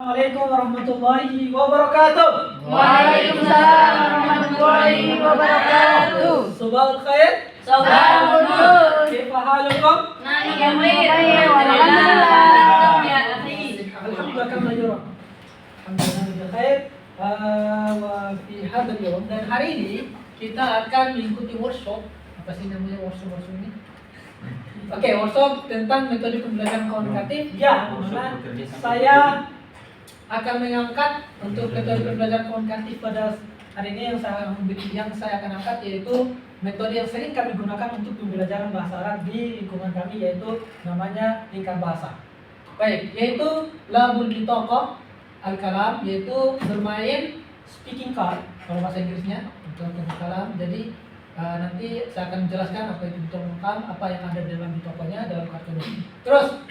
Assalamualaikum warahmatullahi wabarakatuh. Waalaikumsalam warahmatullahi wabarakatuh. Subhanal khair. Sabahul nur. Kaifa halukum? Alhamdulillah kami belajar. Alhamdulillah khair. Wa fi hadzal yawm, dan hari ini kita akan mengikuti workshop. Apa sih namanya workshop ini? Oke, workshop tentang metode pembelajaran komunikatif yang mana saya akan mengangkat untuk metode pembelajaran komunikatif pada hari ini yang saya akan angkat yaitu metode yang sering kami gunakan untuk pembelajaran bahasa Arab di lingkungan kami, yaitu namanya lingkar bahasa. Baik, yaitu labul bitaqah al-kalam, yaitu bermain speaking card kalau bahasa Inggrisnya untuk kalam. Jadi nanti saya akan menjelaskan apa itu bitaqah, apa yang ada dalam bitaqahnya dalam kartu ini. Terus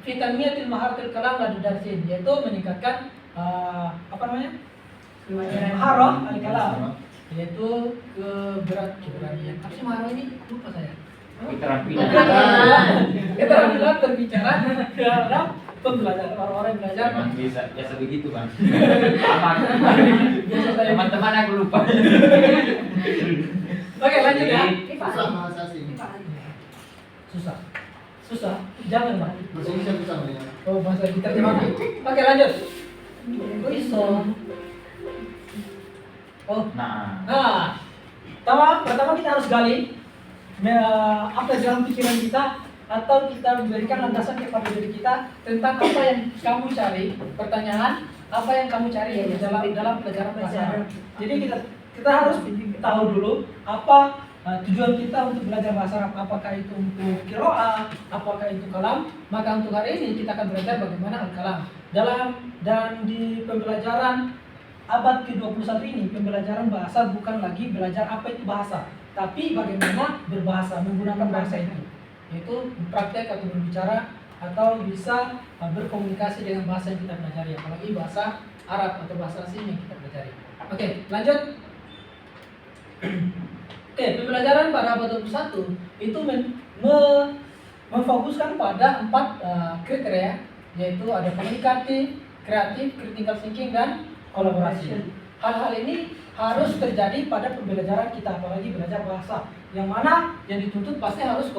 vitamiyatil maharatil kalam ladu darsin, yaitu meningkatkan apa namanya? Maharah al-kalam, yaitu keberanian. Apa sih maharah ini? Lupa saya. Keterampilan berbicara dalam pembelajaran. Orang-orang yang belajar biasa begitu bang. biasa saya. Teman-teman aku lupa. Oke, lanjut ya. Susah. Jangan bang. Oh, bahasa kita gimana? Oke, lanjut. Kok iso? Oh, Nah, pertama kita harus gali apa dalam pikiran kita, atau kita memberikan landasan kepada diri kita tentang apa yang kamu cari, pertanyaan apa yang kamu cari ya dalam pelajaran bahasa Arab. Jadi kita harus tahu dulu apa tujuan kita untuk belajar bahasa Arab, apakah itu untuk qiraah, apakah itu kalam. Maka untuk hari ini kita akan belajar bagaimana al-kalam dan di pembelajaran abad ke-21 ini, pembelajaran bahasa bukan lagi belajar apa itu bahasa, tapi bagaimana berbahasa, menggunakan bahasa itu, yaitu praktek atau berbicara atau bisa berkomunikasi dengan bahasa yang kita pelajari, apalagi bahasa Arab atau bahasa asing yang kita pelajari. Oke, lanjut. Oke, pembelajaran pada abad 21 itu memfokuskan pada 4 kriteria, yaitu ada komunikatif, kreatif, critical thinking, dan kolaborasi. Hal-hal ini harus terjadi pada pembelajaran kita, apalagi belajar bahasa, yang mana yang dituntut pasti harus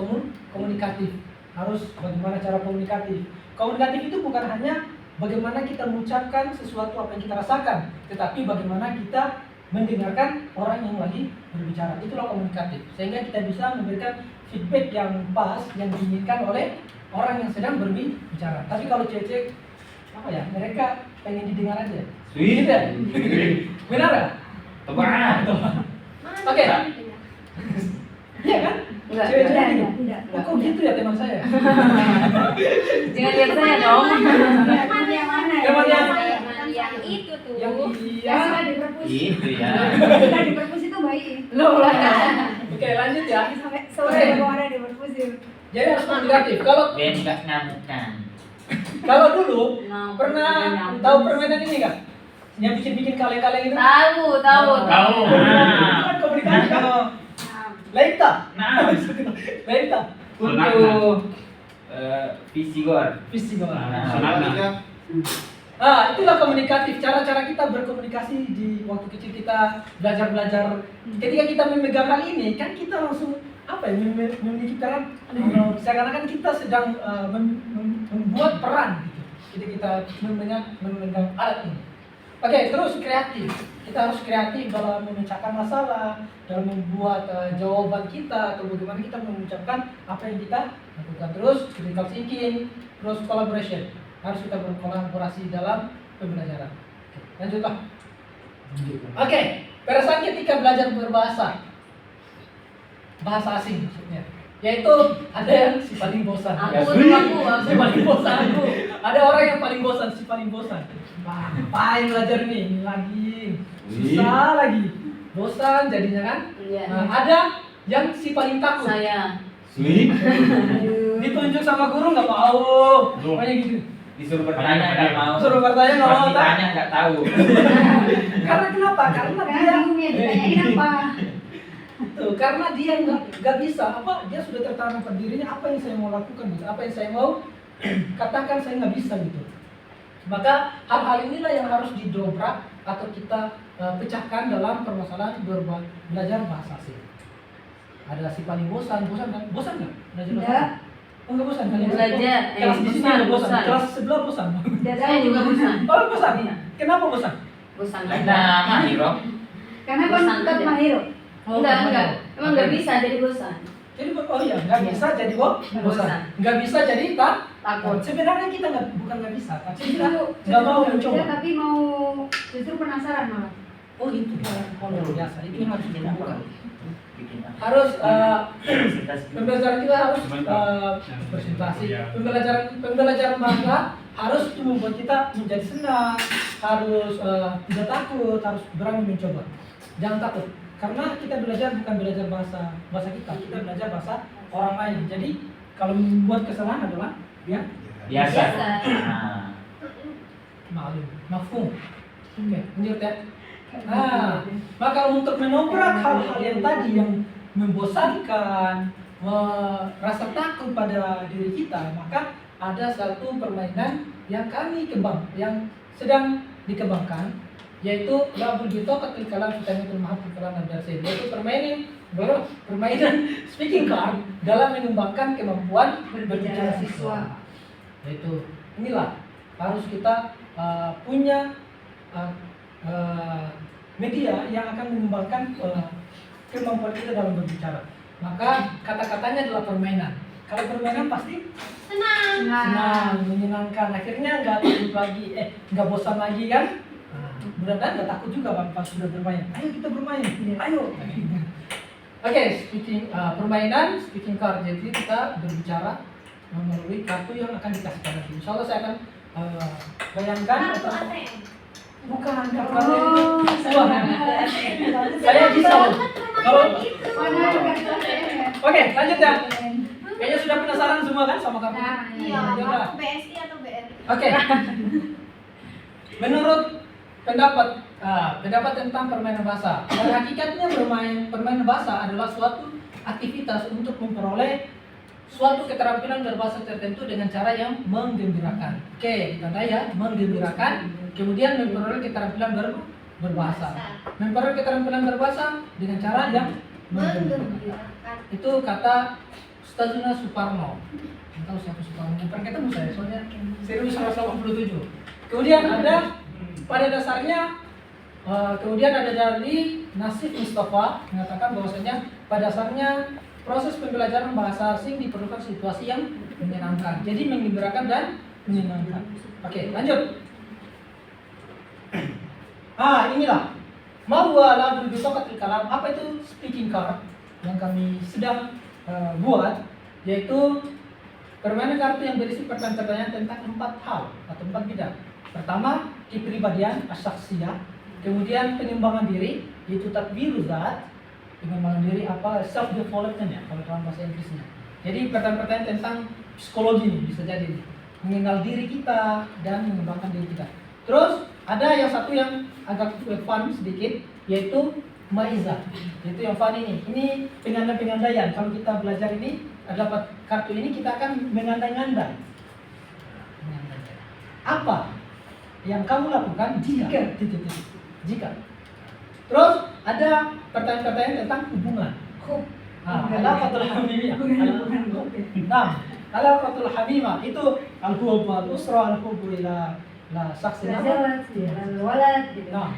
komunikatif. Harus bagaimana cara komunikatif. Komunikatif itu bukan hanya bagaimana kita mengucapkan sesuatu apa yang kita rasakan, tetapi bagaimana kita mendengarkan orang yang lagi berbicara. Itulah komunikatif. Sehingga kita bisa memberikan feedback yang pas, yang diinginkan oleh orang yang sedang berbicara. Tapi kalau cewek apa ya, mereka pengen didengar aja. Sweet. Benar ya? Teman. Oke. Iya kan? Enggak, Cewek-cewek gitu. enggak. Kok gitu ya teman saya? Jangan lihat saya dong. Teman yang mana? Teman yang itu tuh. Yang yang sudah di perpus. Itu ya. Sudah di perpus itu baik. Loh. Oke, lanjut ya. Sampai sore mau ada di perpus itu. Jadi harus komunikatif. Kalau Ben nggak ngamukan. dulu pernah tahu permainan ini nggak? Yang bikin kaleng-kaleng itu? Tahu. Tahu. Itu kan komunikasi kan? Laita. Nah, Laita. untuk Visigor. Visigo. Nah, Itulah komunikatif. Cara-cara kita berkomunikasi di waktu kecil kita belajar. Ketika kita memegang hal ini, kan kita langsung apa ya, memiliki peran. Seakan-akan kita sedang membuat peran gitu. Ketika kita memegang alat ini. Oke, terus kreatif. Kita harus kreatif dalam memecahkan masalah, dalam membuat jawaban kita, atau bagaimana kita mengucapkan apa yang kita lakukan. Terus critical thinking, terus collaboration. Harus kita berkolaborasi dalam pembelajaran. Oke, lanjutlah. Oke, pada saat ketika belajar berbahasa, bahasa asing maksudnya, yaitu ada yang si paling bosan. Aku. Si paling bosan. Ada orang yang paling bosan, si paling bosan. Ngapain belajar nih? Lagi susah lagi. Bosan jadinya kan? Iya. Nah, ada yang si paling takut. Saya. Sweet. Ditunjuk sama guru nggak mau. Pokoknya gitu. Disuruh bertanya nggak mau. Suruh bertanya nggak mau. Pas ditanya nggak tahu. Karena kenapa? Karena dia Karena bingungnya ditanyain apa? tuh, karena dia nggak bisa apa, dia sudah tertanam pada dirinya apa yang saya mau lakukan gitu, apa yang saya mau katakan saya nggak bisa gitu. Maka hal-hal inilah yang harus didobrak atau kita pecahkan dalam permasalahan belajar bahasa asing. Ada si paling bosan kan? Bosan nggak belajar bahasa Tidak. asing? Oh nggak bosan kalian? Belajar, Kelas di sini nggak bosan. bosan. Kelas sebelah bosan. Tidak Saya tahu. juga bosan. Oh bosan? Iya. Kenapa bosan? Bosan Nah, Mahiro. Karena kan Bosan tetap aja. mahir. Enggak. Emang nggak bisa jadi bosan. Jadi oh iya nggak bisa jadi bosan. Bosan. Nggak bisa jadi Takut. Sebenarnya kita bukan nggak bisa, tapi kita Justru nggak mau tidak mencoba. bisa, tapi mau justru penasaran malah. Oh itu hal luar biasa. Itu yang harus kita buka. Bikin apa? Harus Presentasi. pembelajaran kita harus presentasi. Pembelajaran bahasa harus itu membuat kita menjadi senang, harus tidak takut, harus berani mencoba. Jangan takut, karena kita belajar bukan belajar bahasa kita belajar bahasa orang lain. Jadi kalau membuat kesalahan adalah ya Biasa. Biasa. Nah. maklum, mafhum. Oke, lanjut ya. Nah, maka untuk menobrak hal-hal yang tadi yang membosankan, rasa takut pada diri kita, maka ada satu permainan yang yang sedang dikembangkan, yaitu labul bitoqatil kalam fitanatul mahabbul kalam ad-darsi, yaitu permainan speaking card dalam mengembangkan kemampuan berbicara siswa. Yaitu inilah harus kita punya media yang akan mengembangkan kemampuan kita dalam berbicara. Maka kata-katanya adalah permainan. Kalau permainan pasti senang, menyenangkan. Akhirnya nggak takut lagi, nggak bosan lagi kan? Mudah-mudahan nggak takut juga pas sudah bermain. Ayo kita bermain, ayo. Oke, permainan speaking card. Jadi kita berbicara melalui kartu yang akan dikasih pada kita. Insya Allah saya akan bayangkan atau bukan kartu itu. Wah, saya bisa loh. Kalau Mana kartu ATM? oke, lanjut ya. Kayaknya sudah penasaran semua kan sama kartu? Nah, Iya, Ya udah. mau BSI atau BRI? Oke. Menurut pendapat tentang permainan bahasa, pada hakikatnya permainan bahasa adalah suatu aktivitas untuk memperoleh suatu keterampilan berbahasa tertentu dengan cara yang menggembirakan. Oke, ditandai ya, menggembirakan. Kemudian memperoleh keterampilan berbahasa. Memperoleh keterampilan berbahasa dengan cara yang menggembirakan. Menggembirakan. Itu kata Ustazuna Suparno. Nggak tahu siapa Suparno, bukan ketemu saya, soalnya 1987. Kemudian ada pada dasarnya, kemudian ada dari Nasif Mustafa mengatakan bahwasanya pada dasarnya proses pembelajaran bahasa asing diperlukan situasi yang menyenangkan. Jadi menggembirakan dan menyenangkan. Oke, lanjut. Inilah Mawwa labul bitoqatil kalam. Apa itu speaking card yang kami sedang buat, yaitu permainan kartu yang berisi pertanyaan-pertanyaan tentang 4 hal atau 4 bidang. Pertama, kepribadian asyaksiyah, kemudian pengembangan diri, yaitu takbirul zat, pengembangan diri apa self development ya kalau dalam bahasa Inggrisnya. Jadi pertanyaan-pertanyaan tentang psikologi nih, bisa jadi mengenal diri kita dan mengembangkan diri kita. Terus ada yang satu yang agak fun sedikit, yaitu maizah, yaitu yang fun ini. Ini pengandai-pengandaian. Kalau kita belajar ini, dapat kartu ini kita akan mengandai-ngandai. Apa yang kamu lakukan jika. Terus ada pertanyaan-pertanyaan tentang hubungan. Alaqatul hamimah. Alaqatul hamimah itu al-hubbu al-usra, al-hubbu ila saksin. Walad, walad, gitu. Nah,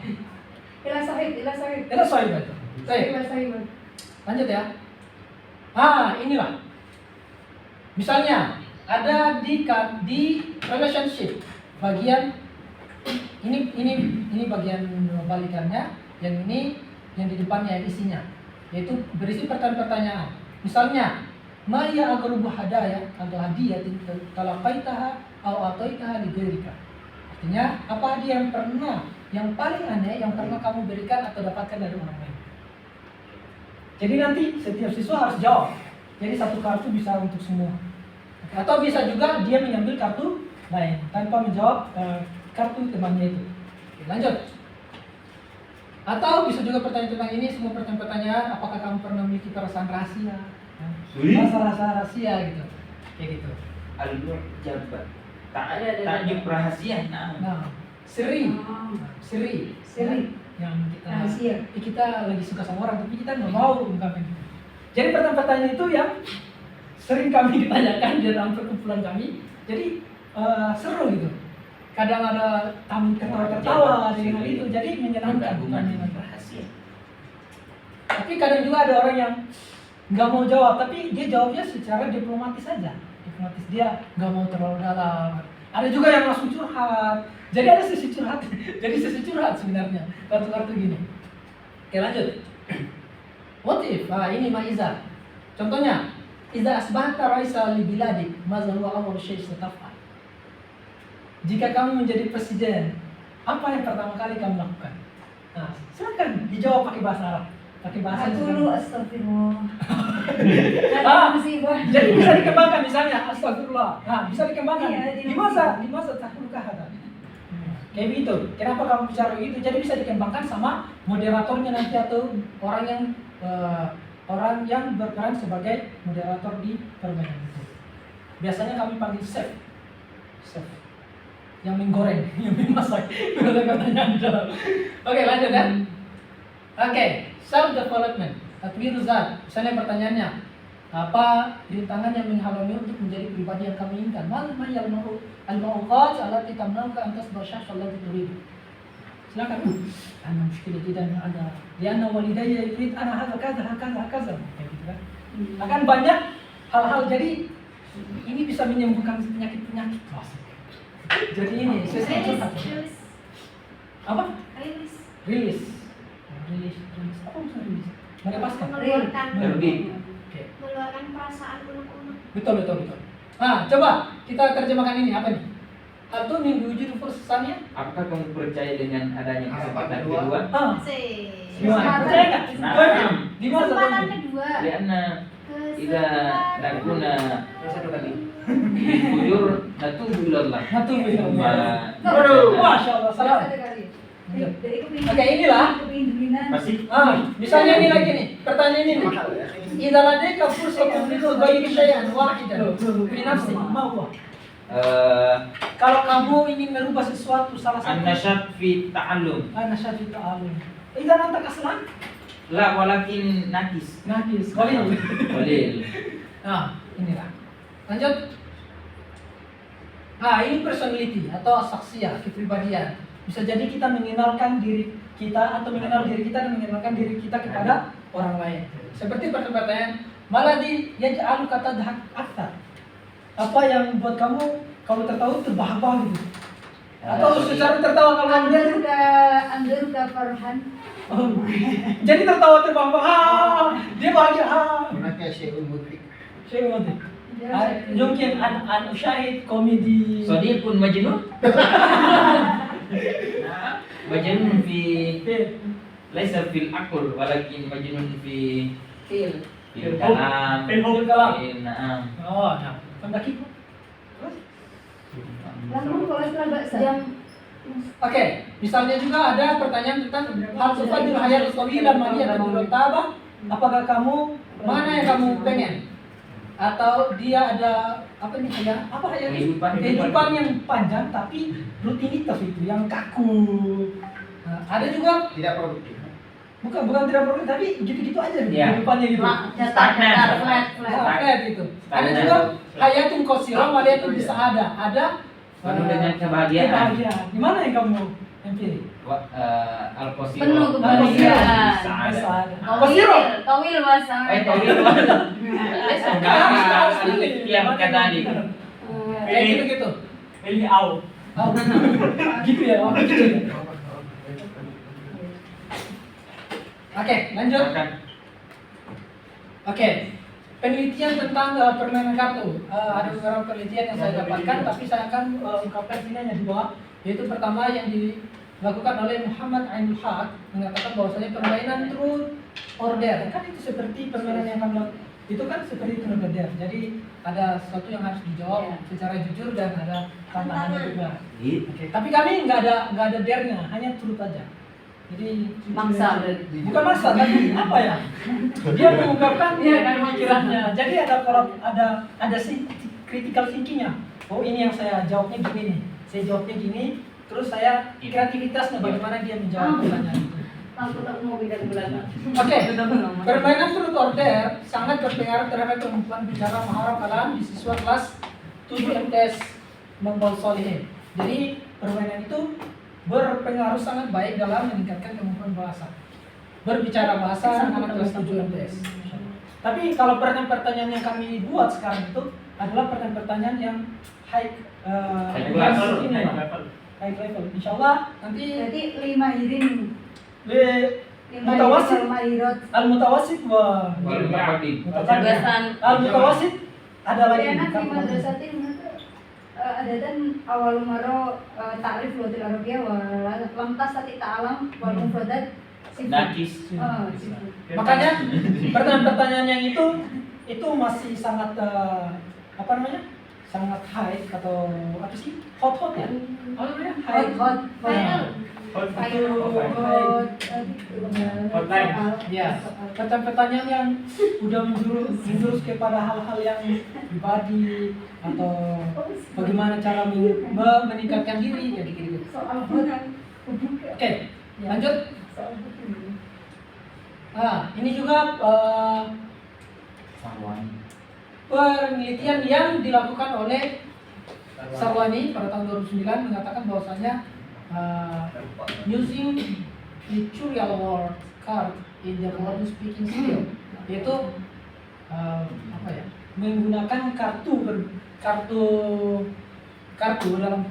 Ila sahib. itu saya itu. Baik, Ila sahib. lanjut ya. Inilah. Misalnya ada di relationship bagian ini bagian balikannya, yang ini yang di depannya yang isinya, yaitu berisi pertanyaan-pertanyaan. Misalnya, ma ya aqrabu hadaya atau hadiyatin talaqaitaha aw ataitaha li ghairika. Artinya, apa hadiah yang paling aneh yang pernah kamu berikan atau dapatkan dari orang lain. Jadi nanti setiap siswa harus jawab. Jadi satu kartu bisa untuk semua. Atau bisa juga dia mengambil kartu lain tanpa menjawab kartu temannya itu. Oke, lanjut. Atau bisa juga pertanyaan tentang ini, semua pertanyaan, apakah kamu pernah memiliki perasaan rahasia? Rasa-rasa rahasia gitu. Kayak gitu. Alur jabat. Takjub rahasia. Nah, seri. Oh. Seri. Seri. Yang kita Rahasia. kita lagi suka sama orang tapi kita nggak mau ungkapin. Jadi pertanyaan itu yang sering kami ditanyakan di dalam perkumpulan kami. Jadi seru gitu. Kadang ada tamu tertawa dengan hal itu, jadi menyenangkan. Hubungan rahasia. Tapi kadang juga ada orang yang nggak mau jawab, tapi dia jawabnya secara diplomatis saja. Diplomatis, dia nggak mau terlalu dalam. Ada juga yang langsung curhat. Jadi ada sesi curhat. Jadi sesi curhat sebenarnya. Kartu-kartu gini. Oke, lanjut. What if? Ini Maiza. Contohnya, Iza asbahta raisa li biladik, maza huwa awwal syai' sataf'al. Jika kamu menjadi presiden, apa yang pertama kali kamu lakukan? Nah, silakan dijawab pakai bahasa Arab. Pakai bahasa Dulu astagfirullah. Ah, Musibah. jadi bisa dikembangkan misalnya astagfirullah. Nah, bisa dikembangkan. Iya, Di masa tahukah ada. Kayak gitu. Kenapa kamu bicara gitu? Jadi bisa dikembangkan sama moderatornya nanti atau orang yang berperan sebagai moderator di permainan itu. Biasanya kami panggil chef. Chef. Yang menggoreng, yang memasak. Kata-katanya ada. Oke, lanjut ya. Oke, self development. Tatwir zat. Misalnya pertanyaannya, apa rintangan yang menghalangi untuk menjadi pribadi yang kami inginkan? Mal yang mau al-mauqat allati tamnauka an tasbah syahs allati turid. Silakan. Ana mushkil jidan ada. Lianna walidayya yurid ana hadza kaza kaza kaza. Kayak gitu kan. Akan banyak hal-hal, jadi ini bisa menyembuhkan penyakit-penyakit. Jadi ini sesi curhat. Apa? Rilis. Apa maksudnya rilis? Melepaskan. Terbit. Oke. Mengeluarkan perasaan unek-unek. Betul. Nah, coba kita terjemahkan ini apa nih? Atau minggu wujud fursanya? Apakah kamu percaya dengan adanya kesempatan kedua? Gimana? Percaya nggak? Nah. Di masa Kesempatan tahun kedua. Lianna ida Kesempatan laguna Satu kali. fujur natubu ilallah. Waduh, masya Allah, salam. Ada kali. Jadi Oke, inilah. kepindinan. Pasti. Misalnya ini lagi nih, pertanyaan ini. Mahal ya. Idza ladaika fursatun li tughayyir syai'an wahidan fi nafsik, ma huwa? Kalau kamu ingin merubah sesuatu salah satu, An-nasyat fi ta'allum. nasyat fi ta'allum. Idza anta kaslan, La walakin nakis. nakis, qalil. Qalil. Nah, inilah. Lanjut. Nah, ini personality atau saksiyah, kepribadian. Bisa jadi kita mengenalkan diri kita atau mengenal diri kita dan mengenalkan diri kita kepada orang lain. Seperti pertanyaan, maladi yaj'alu kata dahak akthar. Apa yang buat kamu kalau tertawa terbahak-bahak gitu? Atau secara tertawa kalau kamu lihat, Andaruka Farhan. oh, jadi tertawa terbahak-bahak. Dia bahagia. Hunaka syai'un mudrik. Saya ngerti. Mungkin an usyahid komedi. Sadiqun majnun. Majnun fi laisa fil aql walakin majnun fi Fil. kalam. Fil kalam. Na'am. Oh, nah. Pendaki. Terus? Lalu kalau setelah baksa. Oke, misalnya juga ada pertanyaan tentang hal tufadil hayat tawilah maliyah dan tabah. Apakah kamu mana yang kamu pengen? Atau dia ada apa nih ya? Apa ya? Kehidupan yang panjang tapi rutinitas itu yang kaku. Nah, ada juga Tidak produktif. bukan tidak perlu tapi gitu-gitu aja gitu, Ya. kehidupannya gitu. Flat gitu. Ada juga hayatun qasirah waliyatun bisa'adah. Ada Penuh dengan kebahagiaan. Di mana yang kamu yang pilih? Al-Qasir. Penuh kebahagiaan. Qasirah. Tawil bahasa. Tawil. Tiap kata nih. Kayak gitu-gitu. Pilih au. Oh, gitu ya. Oh, gitu ya. Oke, lanjut. Oke, penelitian tentang permainan kartu. Ada beberapa penelitian yang saya dapatkan, tapi saya akan ungkapkan sini hanya dua. Yaitu pertama yang dilakukan oleh Muhammad Ainul Haq mengatakan bahwasanya permainan truth or dare kan itu seperti permainan yang kamu itu kan seperti truth or dare. Jadi ada sesuatu yang harus dijawab secara jujur dan ada tantangannya juga. Oke, tapi kami nggak ada dare-nya, hanya truth aja. Jadi Mangsa. bukan masa tapi apa ya, dia mengungkapkan pikirannya. Jadi ada critical thinking-nya. Oh ini yang saya jawabnya gini nih, saya jawabnya gini, terus saya kreativitasnya bagaimana dia menjawab pertanyaan itu. Aku tak mau bidang belakang. Oke, permainan turut order sangat berpengaruh terhadap kemampuan bicara maharap kalam di siswa kelas 7 MTS Membol Solihin. Jadi permainan itu berpengaruh sangat baik dalam meningkatkan kemampuan bahasa. Berbicara bahasa anak kelas 7 MTS. Tapi kalau pertanyaan-pertanyaan yang kami buat sekarang itu adalah pertanyaan-pertanyaan yang high level. ini lah. High level. Insyaallah nanti Berarti 5 iring. Mutawasit. Al-mutawasit wa Mutaqaddim. al-mutawasit ada lagi. Ya nanti madrasatin ada dan awal maro ta'rif lughil arabiyyah wa lam tastati ta'alam wal mufradat sifat. Nakis. Sifat. Makanya pertanyaan-pertanyaan yang itu masih sangat apa namanya? Sangat high atau apa sih? Hot ya? Apa namanya? Hot. Ya, pertanyaan yang udah menjurus kepada hal-hal yang pribadi atau bagaimana cara meningkatkan diri jadi gitu. Soal hot. Oke, lanjut. Ini juga penelitian yang dilakukan oleh Sarwani pada tahun 2009 mengatakan bahwasanya using pictorial word card in the modern speaking skill, yaitu apa ya, menggunakan kartu dalam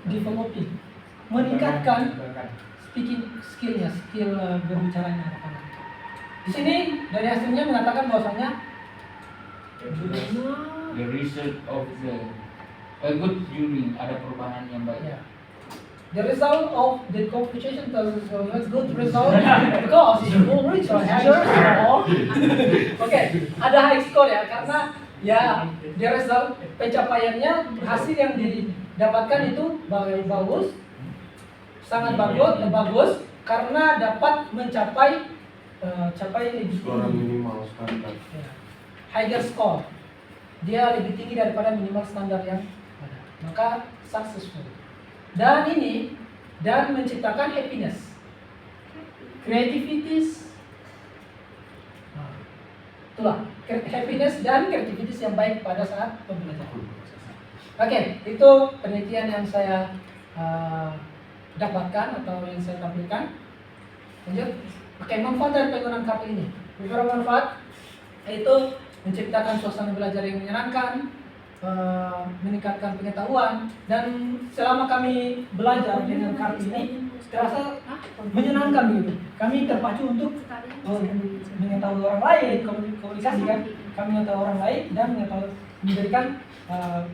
developing, meningkatkan speaking skillnya, skill berbicaranya. Di sini dari hasilnya mengatakan bahwasanya The result of a good jury, ada perubahan yang baik. ya. The result of the competition was a good result because you reach a higher score. Oke, ada high score ya karena ya the result pencapaiannya hasil yang didapatkan itu bagus, sangat bagus karena dapat mencapai lebih tinggi. Ya. Higher score, dia lebih tinggi daripada minimal standar yang ada, maka successful. Dan menciptakan happiness, creativities, itulah happiness dan creativities yang baik pada saat pembelajaran. Oke, itu penelitian yang saya dapatkan atau yang saya tampilkan. Lanjut. Oke, manfaat dari penggunaan kartu ini. Beberapa manfaat yaitu menciptakan suasana belajar yang menyenangkan, meningkatkan pengetahuan, dan selama kami belajar dengan kartu ini terasa menyenangkan gitu. Kami terpacu untuk mengetahui orang lain, komunikasi kan, kami mengetahui orang lain dan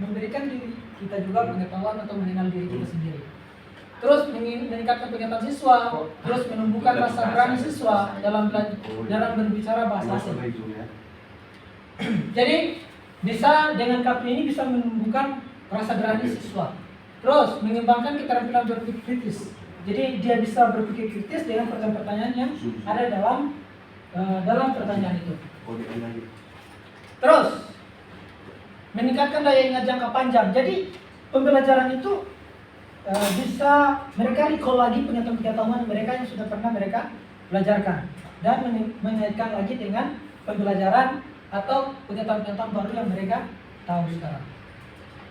memberikan diri kita juga pengetahuan atau mengenal diri kita sendiri. Terus meningkatkan pengetahuan siswa, terus menumbuhkan rasa berani siswa dalam berbicara bahasa asing. Jadi bisa dengan kartu ini bisa menumbuhkan rasa berani siswa. Terus mengembangkan keterampilan berpikir kritis. Jadi dia bisa berpikir kritis dengan pertanyaan-pertanyaan yang ada dalam pertanyaan itu. Terus meningkatkan daya ingat jangka panjang. Jadi pembelajaran itu bisa mereka recall lagi pengetahuan mereka yang sudah pernah mereka belajarkan dan mengaitkan lagi dengan pembelajaran atau pengetahuan baru yang mereka tahu sekarang.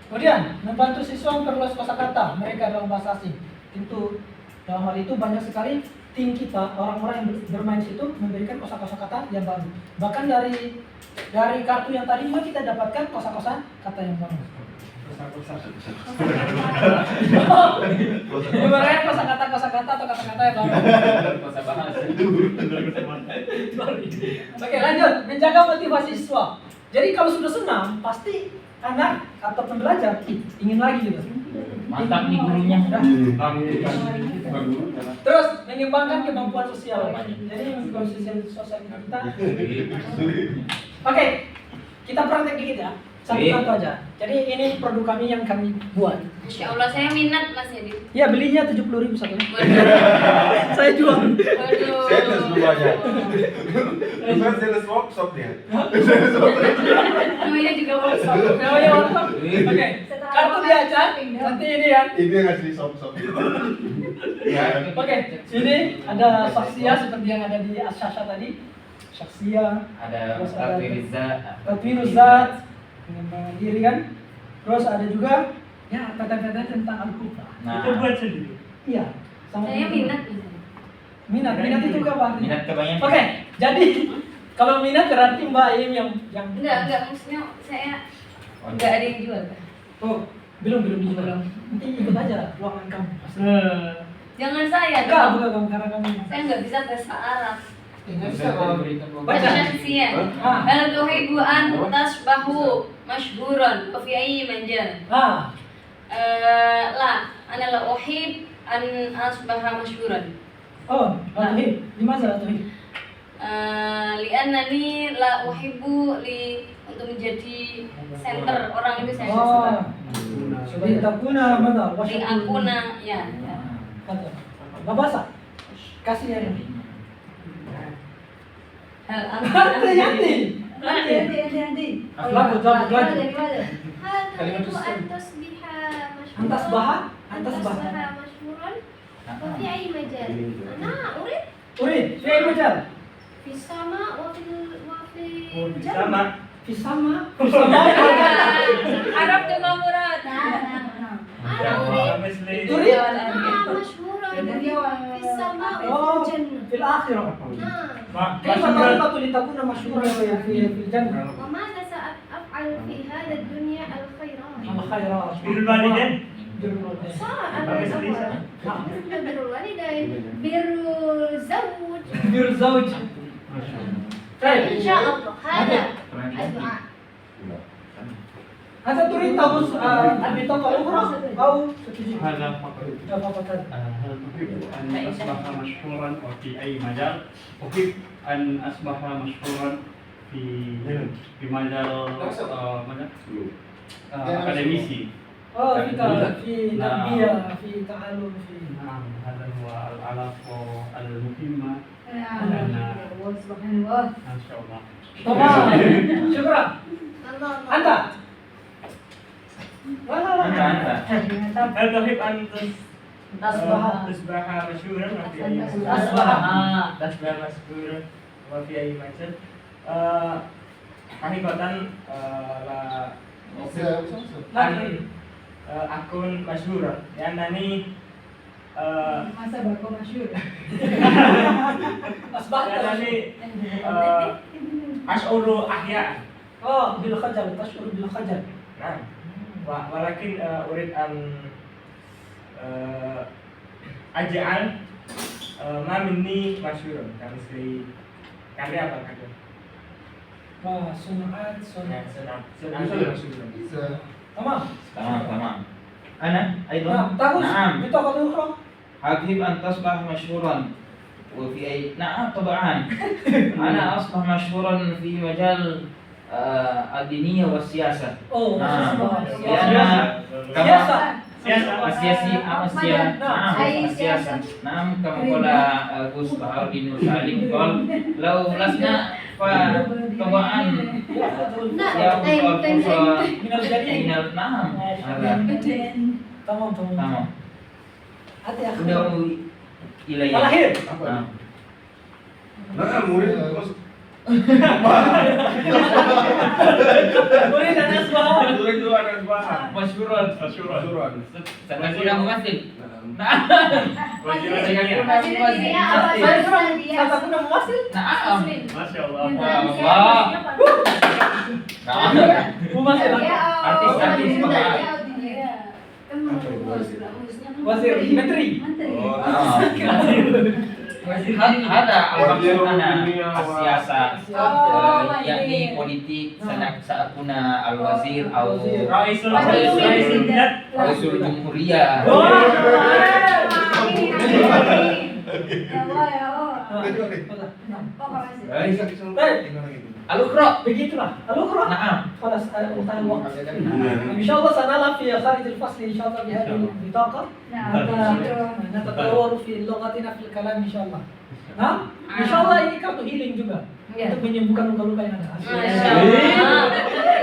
Kemudian membantu siswa memperluas kosakata mereka dalam bahasa asing. Tentu dalam hal itu banyak sekali tim kita, orang-orang yang bermain situ memberikan kosakata yang baru. Bahkan dari kartu yang tadi kita dapatkan kosakata yang baru. Ibaratnya kosakata atau kata-kata yang baru. Oke, lanjut. Menjaga motivasi siswa. Jadi kalau sudah senang, pasti anak atau pembelajar ingin lagi gitu. Mantap nih gurunya. Terus mengembangkan kemampuan sosial. Jadi mengembangkan sosial kita. Oke, kita praktek dikit ya. Satu kartu aja. Jadi ini produk kami yang kami buat. Masya Allah, saya minat Mas Yadi. Ya belinya 70.000 satunya. Waduh. Saya jual. Waduh. Sales belum banyak. Bukan sales workshop dia. Namanya juga workshop. Namanya workshop. Oke. Kartu diaca. Nanti ini ya. Ini yang asli shop-shop. Ya. Oke. Sini ada saksia seperti yang ada di Asyasha tadi. Saksia. Ada Terus ada Tatwiriza. Tatwiruzat pengembangan diri kan. Terus ada juga ya kata-kata tentang Al-Qur'an. Nah, sendiri. Iya. Sama Saya ini. minat. Minat itu apa artinya? minat kebanyakan. Oke, jadi kalau minat berarti Mbak Im yang Enggak, maksudnya saya enggak ada yang jual. Kan? Oh, belum dijual. Nanti ikut aja ruangan kamu. Jangan saya Enggak, dong. bukan kamu karena kamu. Saya enggak bisa bahasa Arab. Bisa kalau berikan Baca. Syakhsiyah. Ah. Hal tuhibbu an tasbahu mashhuran wa fi ayyi majal. Ah, La, ana la uhib an asbaha mashhuran. oh, Latuhib. Di mana Latuhib? Li'annani la uhibbu untuk menjadi center orang itu saya Oh, suka. jadi takuna mana? Li akuna ya. Kata. Nggak basah. Kasih ya. Hal Nanti, nanti. Nanti. Lagu, lagu. Dari mana? هل كلمة تريد السر. أن تصبح مشهورا؟ Antas bahan? أن Antas تصبح bahan. مشهورا وفي أي مجال؟ أنا أريد Urid, saya baca. في السماء وفي Sama. Fisama. Fisama. Arab tuh murad. أنا أريد Urid. مشهورا في السماء Oh, وفي الجنة. fil akhirah. نعم. كيف طريقة لتكون مشهورا في الجنة؟ وماذا سأفعل في هذا الدنيا الخيرات؟ الخيرات. Bilbaliden. صار Bagus, Lisa. نعم. بر الوالدين، بر الزوج. بر الزوج. طيب. إن شاء الله هذا الدعاء. هل تريد تغوص البطاقة الأخرى أو ستجيب؟ هذا فقط. لا فقط هذا. هل تحب أن أصبح مشهورا وفي أي مجال؟ أحب أن أصبح مشهورا في مجال ماذا؟ أكاديميسي. Oh, في تربية في تعلم في نعم هذا هو العلاقة المهمة Subhanallah. ما شاء الله. تمام. شكرا. الله أنت. لا لا لا. Anda. هل تحب أن تصبح تصبح مشهورا وفي أي مجال؟ تصبح. تصبح مشهورا وفي أي مجال؟ Hakikatan la akun masyhur ya nani Masa bako masyhur. أصبحت. nani ashuru ahya بالخجل تشعر بالخجل. nah walakin urid an aj'al ma minni masyhur kan istri karya apa kan صناعات ya صناعات. senang masyhur Bisa. تمام. تمام. أنا أيضا. نعم. تغوص نعم. بطاقة أخرى. أحب أن تصبح مشهورا وفي أي نعم طبعا. أنا أصبح مشهورا في مجال الدينية والسياسة. Oh, نعم. سياسة. لأن السياسي السياسة نعم أي السياسة سياسة. نعم كما قال gus Baharudin Nur Salim قال لو لسنا فطبعا نعم الفرصة من الجليل. نعم هذا تمام تمام. تمام هذه أخذ. udah إلي Terakhir. نعم Nah, murid masuk. Murid dan asbah. Murid dulu ada bahan. مشهورا Masuran. ستكون ممثل نعم wajiran ستكون sekali ممثل Saya kurang kata kuna mewasil. نعم masya Allah Allah نعم Mewasil. Artis-artis mahal. Wazir menteri. Oh, هذا وزير المقصود أنا الدنيا السياسة Oh, يعني politik سأكون الوزير أو Raisul Jumhuriyah رئيس الجمهورية Ya Allah ya Allah. Udah juga nih. Oh, makasih. Bisa, bisa. Baik. Tinggal lagi. Al-Ukhra. begitulah. Al-ukhra. Na'am. خلاص انتهى الوقت. Nah. ان شاء الله سنلعب في خارج الفصل ان شاء الله بهذه البطاقه. Nah, نتطور في لغتنا في الكلام ان شاء الله. Nah, insya Allah ini kartu healing juga Iya. untuk menyembuhkan luka-luka yang ada. Masya Allah.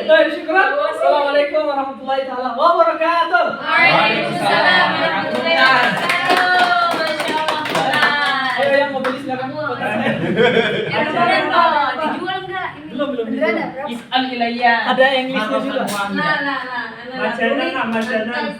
Baik, syukran. Assalamualaikum warahmatullahi taala wabarakatuh. Waalaikumsalam warahmatullahi wabarakatuh. Masya Allah. Ayo yang mau beli silakan. Yang kemarin kok dijual nggak ini? Belum Beneran dijual. ada, Bro? Is'al ilayya. Ada Englishnya juga. Nah, Majalah, Kak, majalah. Antas,